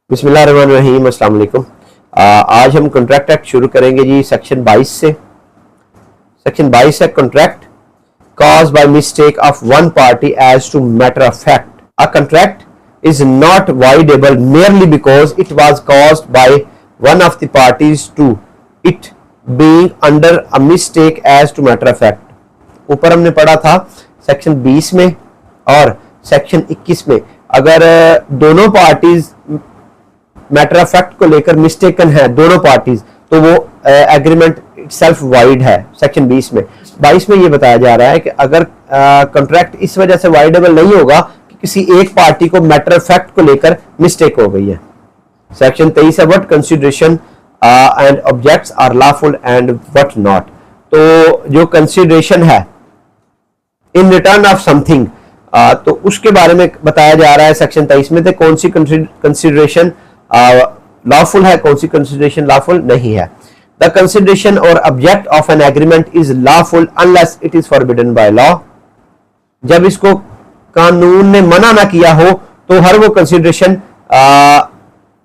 बिस्मिल्लाहिर्रहमानिर्रहीम, अस्सलाम वालेकुम। आज हम कॉन्ट्रैक्ट एक्ट शुरू करेंगे जी सेक्शन 22 से। सेक्शन 22 है contract caused by mistake of one party as to matter of fact. A contract is not voidable merely because it was caused by one of the parties to it being under a mistake as to matter of fact. ऊपर हमने पढ़ा था section 20 में और section 21 में अगर दोनों parties matter of fact को लेकर मिस्टेकन है दोनों पार्टीज तो वो एग्रीमेंट इटसेल्फ वाइड है। सेक्शन 20 में 22 में ये बताया जा रहा है कि अगर कॉन्ट्रैक्ट इस वजह से वाइडेबल नहीं होगा कि किसी एक पार्टी को मैटर ऑफ फैक्ट को लेकर मिस्टेक हो गई है। सेक्शन 23 है what consideration and objects are lawful and what not. तो जो कंसीडरेशन है इन रिटर्न ऑफ समथिंग तो उसके बारे में बताया जा रहा है सेक्शन 23 में। तो कौन सी कंसीडरेशन लॉफुल है, कौन सी कंसीडरेशन लॉफुल नहीं है। द कंसीडरेशन और object of an agreement is lawful unless it is forbidden by law. जब इसको कानून ने मना ना किया हो तो हर वो कंसीडरेशन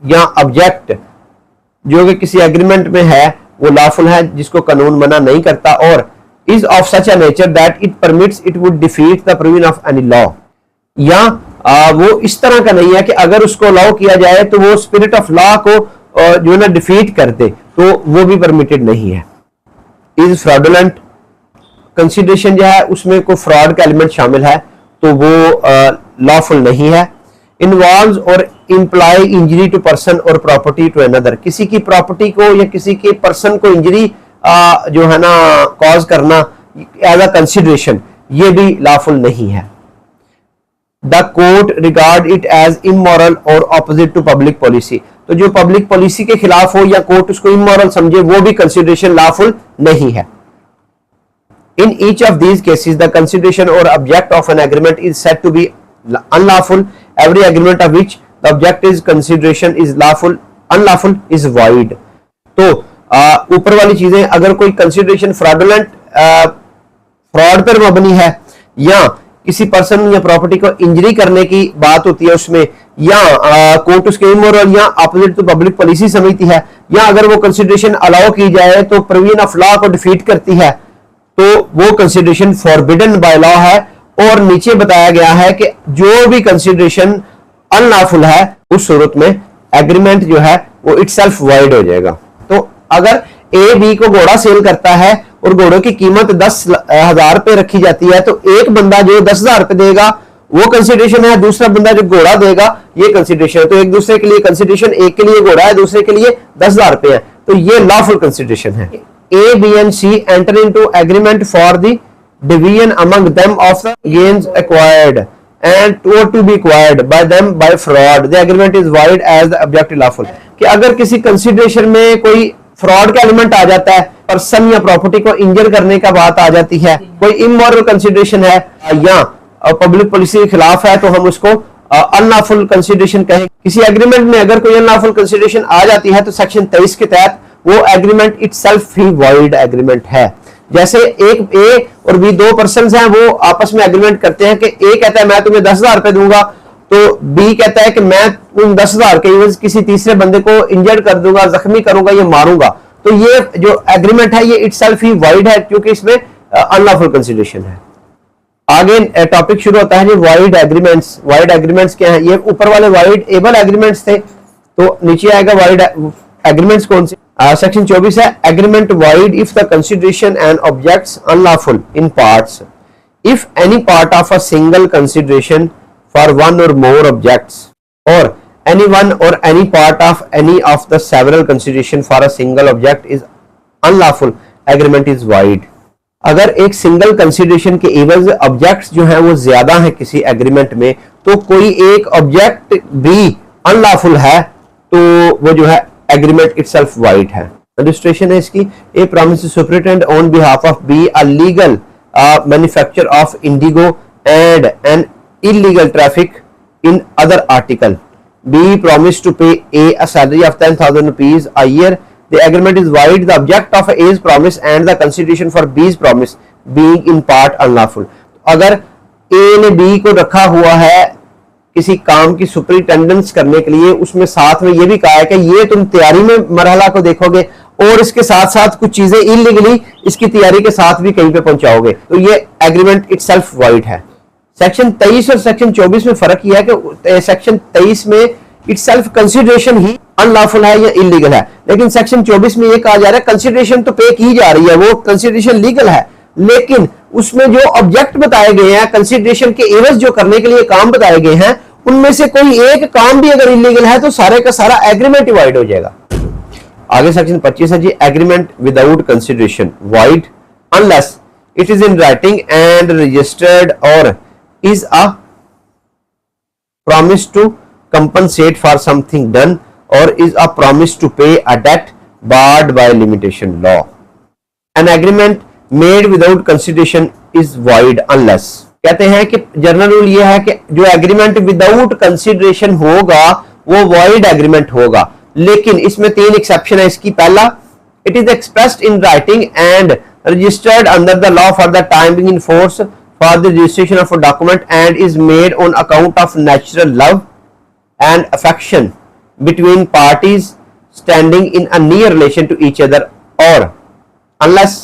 या ऑब्जेक्ट जो कि किसी एग्रीमेंट में है वो लॉफुल है जिसको कानून मना नहीं करता और is of such a nature that it permits it would defeat the provision of any law। या वो इस तरह का नहीं है कि अगर उसको अलाउ किया जाए तो वो स्पिरिट ऑफ लॉ को जो है ना डिफीट कर दे, तो वो भी परमिटेड नहीं है। इज फ्रॉडुलेंट कंसीडरेशन जो है उसमें कोई फ्रॉड का एलिमेंट शामिल है तो वो लॉफुल नहीं है। इन्वॉल्व्स और इंप्लाई इंजरी टू पर्सन और प्रॉपर्टी टू अनदर, किसी की प्रॉपर्टी को या किसी के पर्सन को इंजरी जो है ना कॉज करना एज अ कंसिडरेशन ये भी लॉफुल नहीं है। The court regard it as immoral और ऑपोजिट टू पब्लिक पॉलिसी, तो जो पब्लिक पॉलिसी के खिलाफ हो या कोर्ट उसको इमोरल समझे वो भी कंसिडरेशन लॉफुल नहीं है। In each of these cases the consideration और object of an agreement is said to be unlawful. Every agreement of which the object is consideration is lawful unlawful is void. तो ऊपर वाली चीजें अगर कोई consideration fraudulent fraud पर मबनी है या किसी पर्सन या प्रॉपर्टी को इंजरी करने की बात होती है उसमें या कोर्ट उसके इमोरल या अपोजिट टू पब्लिक पॉलिसी समझती है या अगर वो कंसिडरेशन अलाउ की जाए तो प्रोविजन ऑफ लॉ को डिफीट करती है तो वो कंसिडरेशन फॉरबिडन बाय लॉ है। और नीचे बताया गया है कि जो भी कंसिडरेशन अनलॉफुल है उस सूरत में एग्रीमेंट जो है वो इटसेल्फ वॉइड हो जाएगा। तो अगर ए बी को घोड़ा सेल करता है और घोड़ों की कीमत 10,000 रुपए रखी जाती है तो एक बंदा जो 10,000 रुपए देगा वो कंसिडरेशन है, दूसरा बंदा जो घोड़ा देगा ये कंसिडरेशन है। तो एक दूसरे के लिए कंसिडरेशन, एक के लिए घोड़ा है दूसरे के लिए 10,000 रुपए है, तो ये लॉफुल कंसिडरेशन है। A B and C enter into agreement for the division among them of the gains acquired and to be acquired by them by fraud the agreement is void as the object lawful. कि अगर किसी consideration में कोई fraud का element आ जाता है, person या property को इंजर करने का बात आ जाती है, कोई इमोरल कंसिडरेशन है या पब्लिक पॉलिसी के खिलाफ है तो हम उसको अनलॉफुल कंसिडरेशन कहें। किसी एग्रीमेंट में अगर कोई अनलॉफुल कंसिडरेशन आ जाती है तो सेक्शन 23 के तहत वो एग्रीमेंट इटसेल्फ ही वॉइड एग्रीमेंट है। जैसे एक ए और बी दो पर्सन हैं वो आपस में एग्रीमेंट करते हैं कि ए कहता है मैं तुम्हें 10,000 रुपए दूंगा तो बी कहता है कि मैं उन 10,000 के एवज किसी तीसरे बंदे को इंजर्ड कर दूंगा, जख्मी करूंगा या मारूंगा, तो ये जो एग्रीमेंट है ये इटसेल्फ ही वाइड है क्योंकि इसमें अनलॉफुल कंसिडरेशन है। आगे टॉपिक शुरू होता है जी वाइड एग्रीमेंट्स। वाइड एग्रीमेंट्स क्या है? ये ऊपर वाले वाइड एबल एग्रीमेंट्स थे तो नीचे आएगा वाइड एग्रीमेंट्स कौन से। सेक्शन 24 है agreement void if the consideration and objects unlawful in parts if any part of a single consideration for one or more objects or any one or any part of any of the several consideration for a single object is unlawful agreement is void। अगर एक single consideration के एवज objects जो हैं वो ज्यादा हैं किसी एग्रीमेंट में तो कोई एक ऑब्जेक्ट भी अनलॉफुल है तो वो जो है एग्रीमेंट इटसेल्फ वाइड है। रजिस्ट्रेशन है इसकी A promise superintendent on behalf of B a legal manufacture of indigo and an illegal traffic in other article. B promised to pay A a salary of 10,000 rupees a year. The agreement is void. The object of A's promise and the consideration for B's promise being in part unlawful. अगर A ने B को रखा हुआ है किसी काम की superintendence करने के लिए, उसमें साथ में ये भी कहा है कि ये तुम तैयारी में मरहला को देखोगे और इसके साथ साथ कुछ चीजें इलीगली इसकी तैयारी के साथ भी कहीं पे पहुंचाओगे, तो ये एग्रीमेंट इटसेल्फ वॉइड है। सेक्शन 23 और सेक्शन 24 में फर्क यह है कि सेक्शन 23 में इटसेल्फ कंसिडरेशन ही अनलॉफुल है या इलीगल है, लेकिन सेक्शन 24 में यह कहा जा रहा है कंसिडरेशन तो पे की जा रही है, वो कंसिडरेशन लीगल है, लेकिन उसमें जो ऑब्जेक्ट बताए गए हैं, कंसिडरेशन के एवज जो करने के लिए काम बताए गए हैं, उनमें से कोई एक काम भी अगर इलीगल है तो सारे का सारा एग्रीमेंट वॉइड हो जाएगा। आगे सेक्शन 25 है जी, agreement without consideration void unless it is in writing and registered और is a promise to compensate for something done or is a promise to pay a debt barred by limitation law. An agreement made without consideration is void unless, कहते हैं कि general rule यह है कि जो agreement without consideration होगा वो void agreement होगा, लेकिन इसमें 3 एक्सेप्शन है इसकी। पहला, it is expressed in writing and registered under the law for the time being in force for the registration of a document and is made on account of natural love and affection between parties standing in a near relation to each other or unless,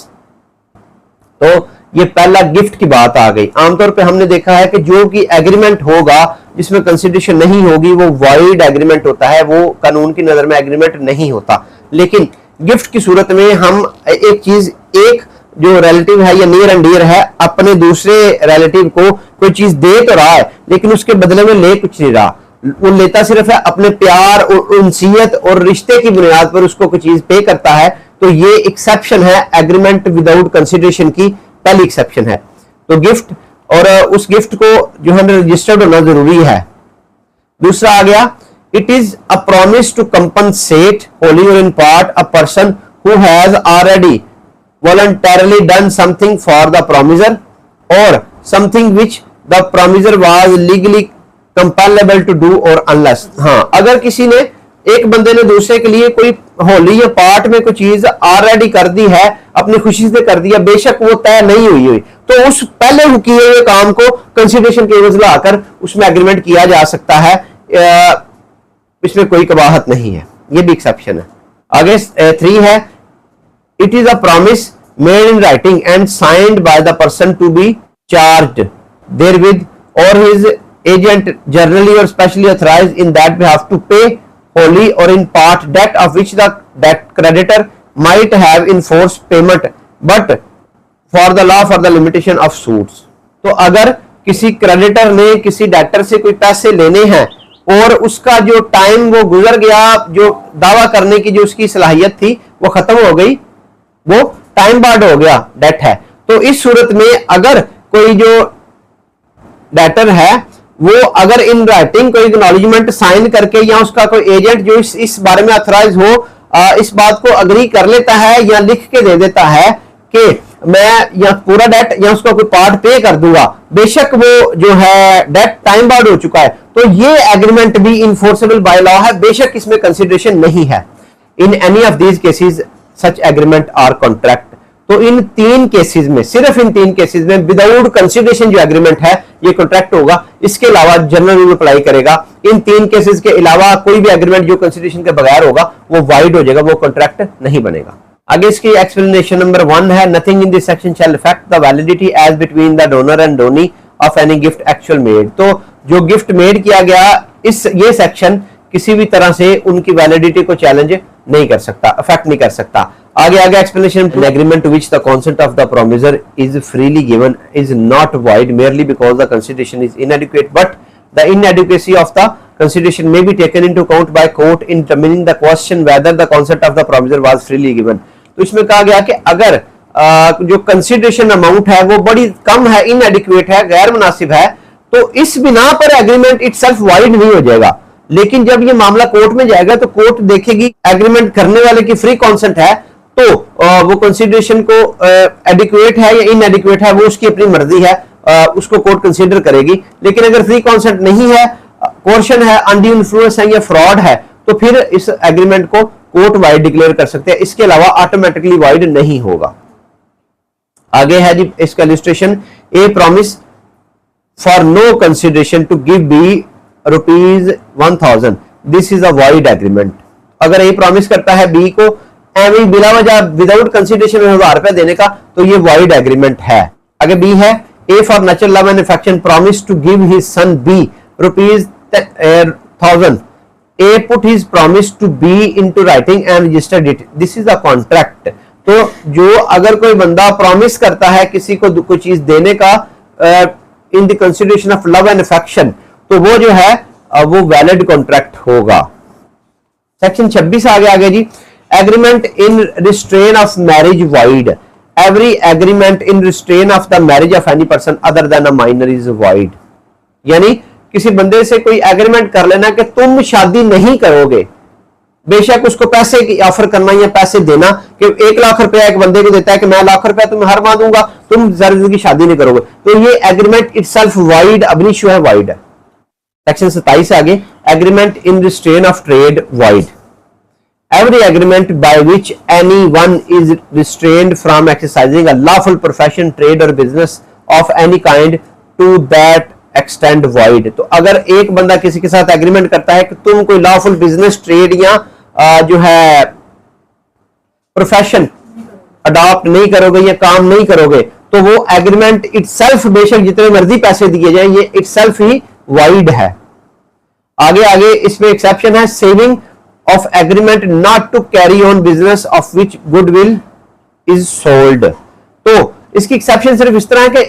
तो ये पहला gift की बात आ गई। आमतौर पे हमने देखा है कि जो कि एग्रीमेंट होगा जिसमें कंसिडरेशन नहीं होगी वो वॉइड एग्रीमेंट होता है, वो कानून की नजर में एग्रीमेंट नहीं होता। लेकिन गिफ्ट की सूरत में हम एक चीज, एक जो रिलेटिव है या नियर एंड डियर है अपने दूसरे रिलेटिव को कोई चीज दे तो रहा है लेकिन उसके बदले में ले कुछ नहीं रहा, वो लेता सिर्फ है अपने प्यार और उनसीयत और रिश्ते की बुनियाद पर उसको कोई चीज पे करता है, तो ये एक्सेप्शन है एग्रीमेंट विदाउट कंसिडरेशन की, पहली एक्सेप्शन है। तो गिफ्ट और उस गिफ्ट को जो है रजिस्टर्ड होना जरूरी है। दूसरा आ गया, it is a promise to compensate wholly और in part a person who has already voluntarily done something for the promiser or something which the promiser was legally compellable to do or unless, हाँ, अगर किसी ने, एक बंदे ने दूसरे के लिए कोई होली या पार्ट में कोई चीज ऑलरेडी कर दी है, अपनी खुशी से कर दिया, बेशक वो तय नहीं हुई, तो उस पहले किए हुए काम को कंसिडरेशन के एवज लाकर उसमें एग्रीमेंट किया जा सकता है, इसमें कोई कबाहत नहीं है, ये भी एक्सेप्शन है। आगे 3 है, it is a promise made in writing and signed by the person to be charged therewith or his agent generally or specially authorized in that behalf to pay wholly or in part debt of which the debt creditor might have enforced payment but for the law for the limitation of suits। तो अगर किसी creditor ने किसी debtor से कोई पैसे लेने हैं और उसका जो टाइम वो गुजर गया, जो दावा करने की जो उसकी सलाहियत थी वो खत्म हो गई, वो टाइम बार्ड हो गया, डेट है, तो इस सूरत में अगर कोई जो डेटर है वो अगर इन राइटिंग कोई एक्नॉलेजमेंट साइन करके या उसका कोई एजेंट जो इस बारे में ऑथराइज हो इस बात को अग्री कर लेता है या लिख के दे देता है कि मैं या पूरा डेट या उसका कोई पार्ट पे कर दूंगा, बेशक वो जो है डेट टाइम बार्ड हो चुका है, तो ये एग्रीमेंट भी इन्फोर्सेबल बाय लॉ है, बेशक इसमें कंसिडरेशन नहीं है। In any of these cases such agreement are contract. तो इन 3 केसेस में, सिर्फ इन 3 केसेस में विदाउट कंसिडरेशन जो एग्रीमेंट है ये कॉन्ट्रैक्ट होगा, इसके अलावा जनरल रूल अप्लाई करेगा। इन 3 केसेस के अलावा कोई भी एग्रीमेंट जो कंसिडरेशन के बगैर होगा वो वाइड हो जाएगा, वो कॉन्ट्रैक्ट नहीं बनेगा। आगे इसकी एक्सप्लेनेशन नंबर 1 है, nothing in this section shall affect the validity as between the donor and donee of any gift actual made. तो जो गिफ्ट मेड किया गया ये सेक्शन किसी भी तरह से उनकी वैलिडिटी को चैलेंज नहीं कर सकता, अफेक्ट नहीं कर सकता। आगे explanation, an agreement to which the consent of the promisor is freely given is not void merely because the consideration is inadequate, but the inadequacy of the consideration may be taken into account by court in determining the question whether the consent of the promiser was freely given। तो इसमें कहा गया कि अगर जो consideration amount है वो बड़ी कम है, इनएडिक्वेट है, गैर मुनासिब है, तो इस बिना पर एग्रीमेंट इटसेल्फ वॉइड नहीं हो जाएगा। लेकिन जब ये मामला कोर्ट में जाएगा तो कोर्ट देखेगी एग्रीमेंट करने वाले की फ्री कॉन्सेंट है, तो वो कंसिडरेशन को एडिक्वेट है या इनएडिक्वेट है वो उसकी अपनी मर्जी है, उसको कोर्ट कंसीडर करेगी। लेकिन अगर फ्री कॉन्सेंट नहीं है, कोर्शन है, अनड्यू इन्फ्लुएंस है या फ्रॉड है, तो फिर इस एग्रीमेंट को कोर्ट वाइड डिक्लेयर कर सकते हैं, इसके अलावा ऑटोमेटिकली वाइड नहीं होगा। आगे है जी इसका illustration, A promise for no consideration to give B ₹1000, this is a void agreement. अगर ए प्रॉमिस करता है बी को एवरी बिला वजह विदाउट कंसिडरेशन में ₹1000 देने का, तो ये वॉइड एग्रीमेंट है। आगे बी है, A for natural love and affection promise to give his son B ₹1000, A put his promise to be into writing and registered it, this is a contract. तो जो अगर कोई बंदा प्रॉमिस करता है किसी को कोई चीज देने का in the consideration of love and affection, तो वो जो है वो वैलिड कॉन्ट्रैक्ट होगा। सेक्शन 26 आगे जी, agreement in restraint of marriage void, every agreement in restraint of the marriage of any person other than a minor is void. यानी किसी बंदे से कोई एग्रीमेंट कर लेना कि तुम शादी नहीं करोगे, बेशक उसको पैसे की ऑफर करना या पैसे देना कि 1 लाख रुपया एक बंदे को देता है कि मैं लाख रुपया तुम्हें हर माह दूंगा, तुम जिंदगी शादी नहीं करोगे, तो ये एग्रीमेंट इटसेल्फ वाइड अब इशू है, वाइड है। सेक्शन 27 आगे, agreement in restraint of trade wide, every agreement by which anyone is restrained from exercising a lawful profession, trade or business of any kind to that extent void। तो अगर एक बंदा किसी के साथ एग्रीमेंट करता है कि तुम कोई लॉफुल बिजनेस, ट्रेड या जो है प्रोफेशन अडॉप्ट नहीं करोगे या काम नहीं करोगे, तो वो एग्रीमेंट इटसेल्फ बेशक जितने मर्जी पैसे दिए जाए ये इटसेल्फ ही वाइड है। आगे इसमें एक्सेप्शन है, saving of agreement not to carry on business of which goodwill is sold। तो इसकी एक्सेप्शन सिर्फ इस तरह है कि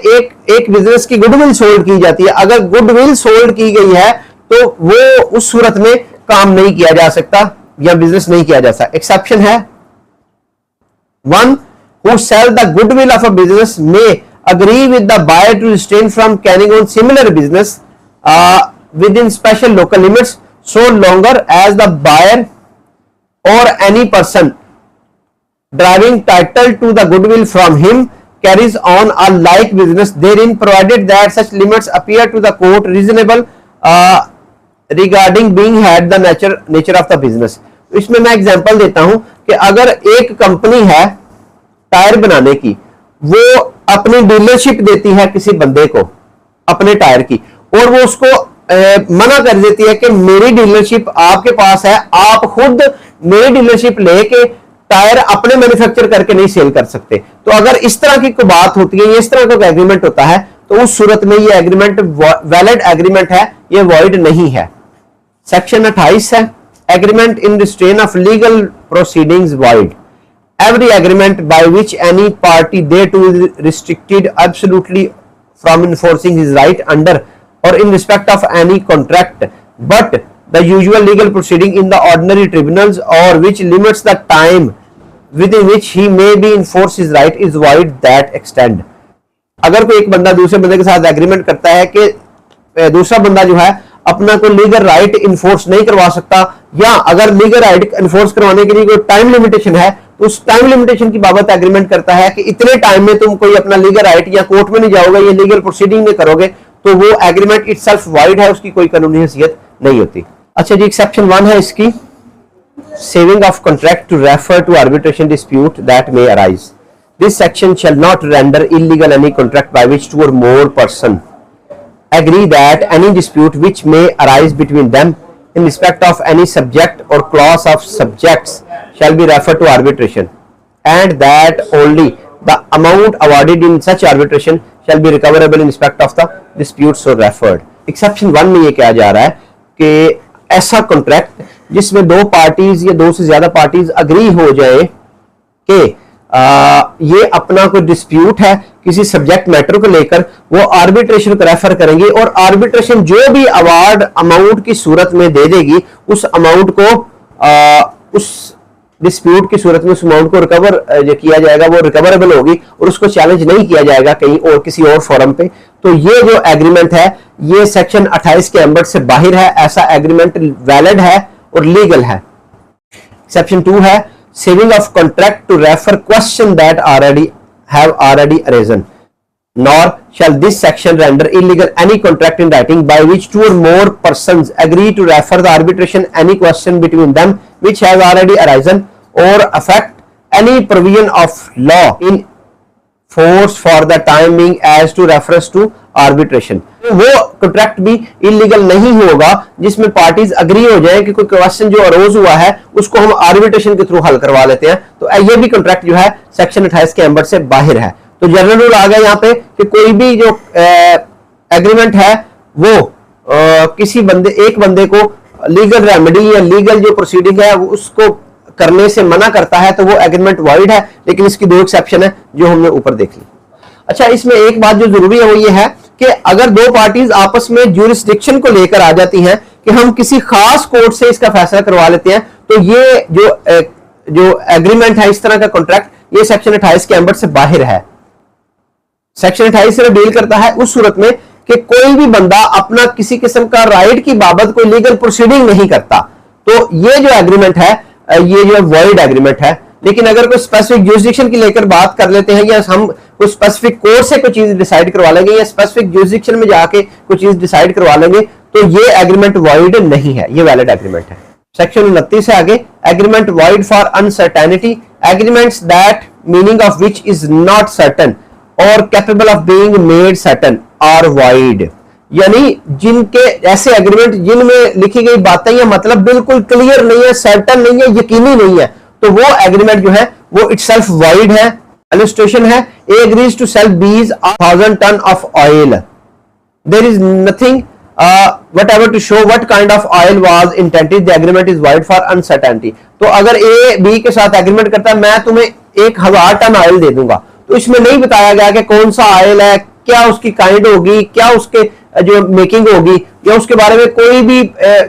एक बिजनेस की गुडविल सोल्ड की जाती है, अगर गुडविल सोल्ड की गई है तो वो उस सूरत में काम नहीं किया जा सकता या बिजनेस नहीं किया जा सकता। एक्सेप्शन है, one who sell the goodwill of a business may agree with the buyer to refrain from carrying on similar business within special local limits so longer as the buyer or any person deriving title to the goodwill from him carries on a like business therein, provided that such limits appear to the court reasonable regarding being had the nature of the business। इसमें मैं example देता हूं कि अगर एक company है tyre बनाने की, वो अपनी डीलरशिप देती है किसी बंदे को अपने टायर की, और वो उसको मना कर देती है कि मेरी डीलरशिप आपके पास है, आप खुद मेरी डीलरशिप लेके टायर अपने मैन्युफैक्चर करके नहीं सेल कर सकते। तो अगर इस तरह की कोई बात होती है, इस तरह का एग्रीमेंट होता है, तो उस सूरत में ये एग्रीमेंट वैलिड एग्रीमेंट है, ये वॉइड नहीं है। सेक्शन 28 है, agreement in restraint of legal proceedings void, every agreement by which any party thereto is restricted absolutely from enforcing his right under or in respect of any contract but the usual legal proceeding in the ordinary tribunals or which limits the time within which he may be enforce his right is void that extent। अगर कोई एक बंदा दूसरे बंदे के साथ agreement करता है कि दूसरा बंदा जो है अपना कोई लीगल राइट इन्फोर्स नहीं करवा सकता, या अगर लीगल राइट इन्फोर्स करवाने के लिए कोई टाइम लिमिटेशन है, तो उस टाइम लिमिटेशन की बाबत एग्रीमेंट करता है कि इतने टाइम में तुम कोई अपना लीगल राइट या कोर्ट में नहीं जाओगे या लीगल प्रोसीडिंग में करोगे, तो वो एग्रीमेंट इटसेल्फ वाइड है, उसकी कोई कानूनी हैसियत नहीं होती। अच्छा जी, एक्सेप्शन 1 है इसकी, saving of contract to refer to arbitration dispute that may arise, this section shall not render illegal any contract by which two और more person agree that any dispute which may arise between them in respect of any subject or class of subjects shall be referred to arbitration, and that only the amount awarded in such arbitration shall be recoverable in respect of the disputes so referred। Exception 1 में ये कहा जा रहा है कि ऐसा contract जिसमें दो पार्टीज या दो से ज्यादा पार्टीज अग्री हो जाए कि ये अपना कोई डिस्प्यूट है किसी सब्जेक्ट मैटर को लेकर, वो आर्बिट्रेशन को रेफर करेंगे और आर्बिट्रेशन जो भी अवार्ड अमाउंट की सूरत में दे देगी, उस अमाउंट को उस डिस्प्यूट की सूरत में उस अमाउंट को रिकवर जो किया जाएगा वो रिकवरेबल होगी और उसको चैलेंज नहीं किया जाएगा कहीं और किसी और फोरम पे। तो ये जो एग्रीमेंट है ये सेक्शन 28 के एम्बट से बाहर है, ऐसा एग्रीमेंट वैलिड है और लीगल है। सेक्शन 2 है, saving of contract to refer question that have already arisen, nor shall this section render illegal any contract in writing by which two or more persons agree to refer the arbitration any question between them which has already arisen or affect any provision of law in force for the timing as to reference to arbitration. वो contract भी illegal नहीं होगा जिसमें parties agree हो जाए कि कोई question जो अरोज हुआ है उसको हम आर्बिट्रेशन के थ्रू हल करवा लेते हैं, तो ये भी कॉन्ट्रैक्ट जो है सेक्शन 28 के एम्बर से बाहर है। तो जनरल रूल आ गया यहाँ पे कि कोई भी जो एग्रीमेंट है वो किसी एक बंदे को लीगल रेमेडी या लीगल जो प्रोसीडिंग है उसको करने से मना करता है तो वो एग्रीमेंट वॉइड है। लेकिन इसकी दो एक्सेप्शन है जो हमने ऊपर देख ली। अच्छा, इसमें एक बात जो जरूरी है वो ये है कि अगर दो पार्टीज आपस में ज्यूरिसडिक्शन को लेकर आ जाती हैं कि हम किसी खास कोर्ट से इसका फैसला करवा लेते हैं, तो ये जो एग्रीमेंट है, इस तरह का कॉन्ट्रैक्ट, ये सेक्शन 28 के एम्बर से बाहर है। सेक्शन 28 से डील करता है उस सूरत में कि कोई भी बंदा अपना किसी किस्म का राइट की बाबत कोई लीगल प्रोसीडिंग नहीं करता, तो ये जो एग्रीमेंट है ये जो वॉइड एग्रीमेंट है। लेकिन अगर कोई स्पेसिफिक ज्यूरिसडिक्शन की लेकर बात कर लेते हैं या हम कोई स्पेसिफिक कोर्ट से कोई चीज डिसाइड करवा लेंगे या स्पेसिफिक ज्यूरिसडिक्शन में जाके कोई चीज डिसाइड करवा लेंगे, तो ये एग्रीमेंट वॉइड नहीं है, ये वैलिड एग्रीमेंट है। सेक्शन 29 से आगे, agreement void for uncertainty, agreements that meaning of which is not certain और capable of being made certain are void. यानी जिनके ऐसे एग्रीमेंट जिनमें लिखी गई बातें या मतलब बिल्कुल क्लियर नहीं है, सर्टन नहीं है, यकीनी नहीं है, तो वो एग्रीमेंट जो है वो इटसेल्फ वॉइड है। इलस्ट्रेशन है, ए agrees to sell B's 1000 tons of oil, there is nothing whatever to show what kind of oil was intended, the agreement is void for uncertainty। तो अगर ए बी के साथ agreement करता है मैं तुम्हें 1000 टन ऑयल दे दूंगा, तो इसमें नहीं बताया गया कि कौन सा ऑयल है, क्या उसकी काइंड होगी, क्या उसके जो मेकिंग होगी, या उसके बारे में कोई भी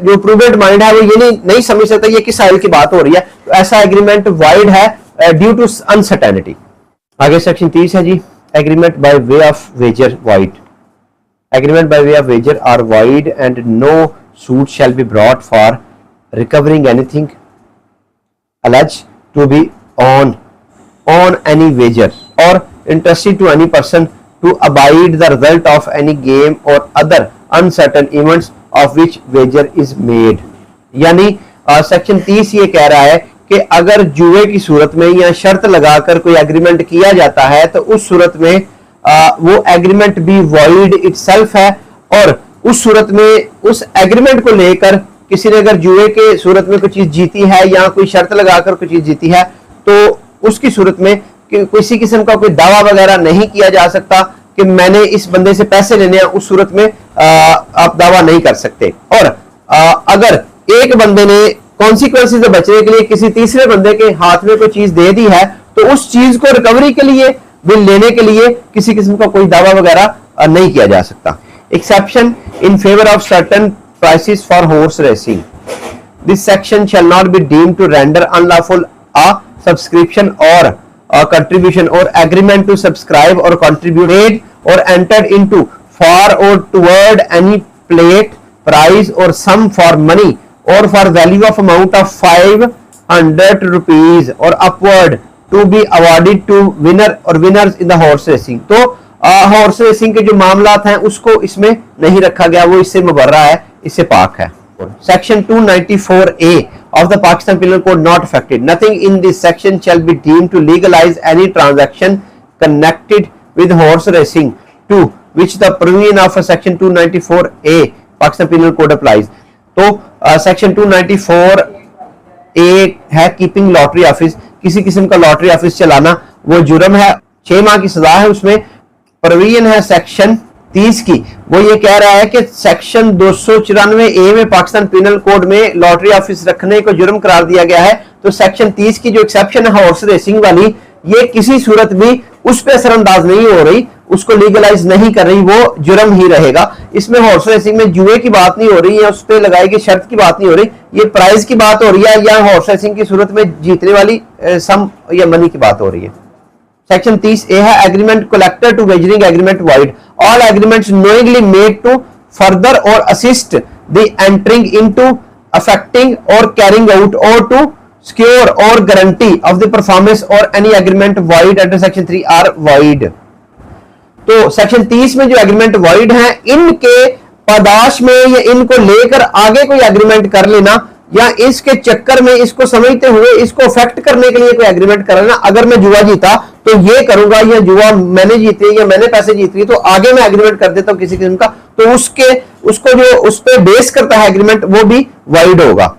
जो प्रूवेंट माइंड है वो ये नहीं समझ सकता ये किस ऑयल की बात हो रही है, तो ऐसा एग्रीमेंट वाइड है ड्यू टू अनसर्टेनिटी। आगे सेक्शन 30 है जी, agreement by way of wager void. Agreement by way of wager are void and no suit shall be brought for recovering anything alleged to be on any wager or interested to any person to abide the result of any game or other uncertain events of which wager is made। यानी section 30 ये कह रहा है कि अगर जुए की सूरत में या शर्त लगाकर कोई एग्रीमेंट किया जाता है तो उस सूरत में वो एग्रीमेंट भी वॉइड इटसेल्फ है, और उस सूरत में उस एग्रीमेंट को लेकर किसी ने अगर जुए के सूरत में कोई चीज जीती है या कोई शर्त लगाकर कोई चीज जीती है तो उसकी सूरत में किसी किस्म का कोई दावा वगैरह नहीं किया जा सकता कि मैंने इस बंदे से पैसे लेने हैं, उस सूरत में आप दावा नहीं कर सकते। और अगर एक बंदे ने कॉन्सिक्वेंसेस से बचने के लिए किसी तीसरे बंदे के हाथ में कोई चीज दे दी है तो उस चीज को रिकवरी के लिए बिल लेने के लिए किसी किस्म का कोई दावा वगैरह नहीं किया जा सकता। Exception in favour of certain prizes for horse racing, this section shall not be deemed to render unlawful a subscription or contribution or agreement to subscribe or contribute made or entered into for or toward any plate, prize or sum for money or for value of amount of 500 rupees or upward to be awarded to winner or winners in the horse racing। तो horse racing के जो मामलात हैं उसको इसमें नहीं रखा गया, वो इससे मुबर्रा है, इससे पाक है। Section 294A of the Pakistan Penal Code not affected. Nothing in this section shall be deemed to legalize any transaction connected with horse racing to which the provision of Section 294A Pakistan Penal Code applies। तो Section 294A है keeping lottery office, किसी किस्म का lottery office चलाना वो जुर्म है, 6 माह की सजा है। उसमें प्रोविजन है सेक्शन 30 की, वो ये कह रहा है कि सेक्शन 294A में पाकिस्तान पिनल कोड में लॉटरी ऑफिस रखने को जुर्म करार दिया गया है। तो सेक्शन 30 की जो एक्सेप्शन है हॉर्स रेसिंग वाली, ये किसी सूरत भी उस पर असरअंदाज नहीं हो रही, उसको लीगलाइज नहीं कर रही, वो जुर्म ही रहेगा। इसमें हॉर्स रेसिंग में जुए की बात नहीं हो रही है, उस पर लगाई गई शर्त की बात नहीं हो रही, ये प्राइज की बात हो रही है या हॉर्स रेसिंग की सूरत में जीतने वाली सम या मनी की बात हो रही है। सेक्शन 30A है agreement collateral to wagering agreement void, all agreements knowingly made to further और assist the entering into affecting और कैरिंग आउट और टू सिक्योर और गारंटी ऑफ द परफॉर्मेंस और any agreement void under section 3 are void. तो section 30 में जो agreement void है, इनके पादाश में या इनको लेकर आगे कोई एग्रीमेंट कर लेना या इसके चक्कर में इसको समझते हुए इसको अफेक्ट करने के लिए कोई एग्रीमेंट कर लेना, अगर मैं जुआ जीता तो ये करूंगा, या जुआ मैंने जीती है या मैंने पैसे जीत लिए, तो आगे मैं एग्रीमेंट कर देता हूं किसी किस्म का, तो उसको जो उस पे बेस करता है एग्रीमेंट वो भी वाइड होगा।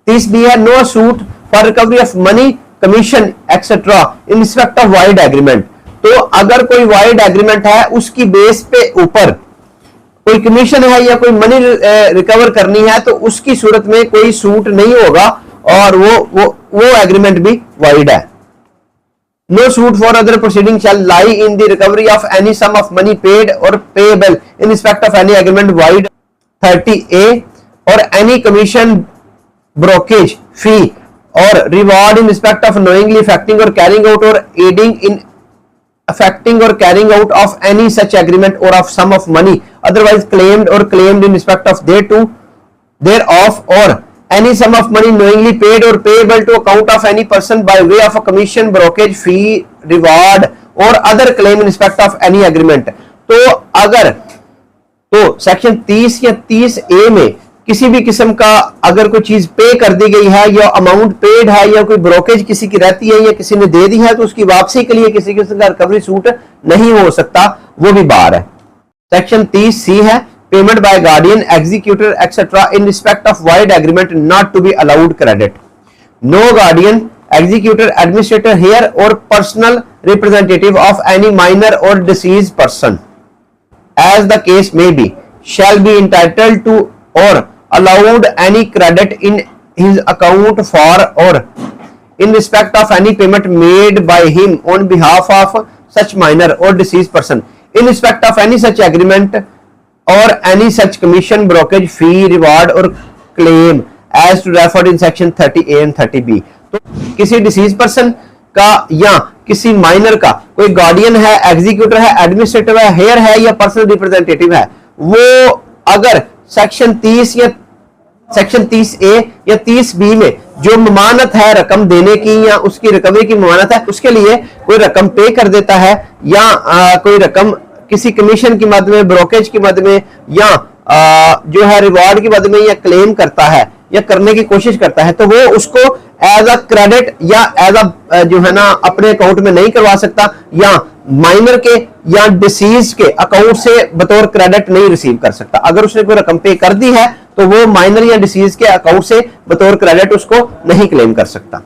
30B है no suit for recovery of money commission etcetera in respect of void agreement. तो अगर कोई वाइड एग्रीमेंट है, उसकी बेस पे ऊपर कोई कमीशन है या कोई मनी रिकवर करनी है, तो उसकी सूरत में कोई सूट नहीं होगा और वो एग्रीमेंट भी वाइड है। No suit for other proceeding shall lie in the recovery of any sum of money paid और payable in respect of any agreement void 30A और एनी कमीशन ब्रोकेज फी और reward in respect of knowingly effecting और carrying out और aiding in affecting or carrying out of any such agreement or of sum of money otherwise claimed or claimed in respect of thereof or any sum of money knowingly paid or payable to account of any person by way of a commission brokerage fee reward or other claim in respect of any agreement। तो अगर तो section 30 या 30A में किसी भी किस्म का अगर कोई चीज पे कर दी गई है या अमाउंट पेड है या कोई ब्रोकेज किसी की रहती है या किसी ने दे दी है, तो उसकी वापसी के लिए किसी किस्म का रिकवरी सूट नहीं हो सकता, वो भी बार है। सेक्शन 30C है payment by guardian executor etcetera in respect of void agreement not to be allowed credit. No guardian executor administrator heir और personal representative of any minor और deceased person as the case may be shall be entitled to और allowed any credit in his account for or in respect of any payment made by him on behalf of such minor or deceased person in respect of any such agreement or any such commission brokerage fee reward or claim as to referred in section 30A and 30B। तो किसी disease person का या किसी minor का कोई guardian है, executor है, administrator है, हेयर है या पर्सनल रिप्रेजेंटेटिव है, वो अगर सेक्शन 30 या सेक्शन 30A या 30B में जो ममानत है रकम देने की या उसकी रिकवरी की ममानत है, उसके लिए कोई रकम पे कर देता है या कोई रकम किसी कमीशन की मद में, ब्रोकेज की मद में या जो है रिवॉर्ड की मद में या क्लेम करता है या करने की कोशिश करता है, तो वो उसको एज अ क्रेडिट या एज अ जो है ना अपने अकाउंट में नहीं करवा सकता या माइनर के या डिसीज के अकाउंट से बतौर क्रेडिट नहीं रिसीव कर सकता। अगर उसने कोई रकम पे कर दी है तो वो माइनर या डिसीज के अकाउंट से बतौर क्रेडिट उसको नहीं क्लेम कर सकता।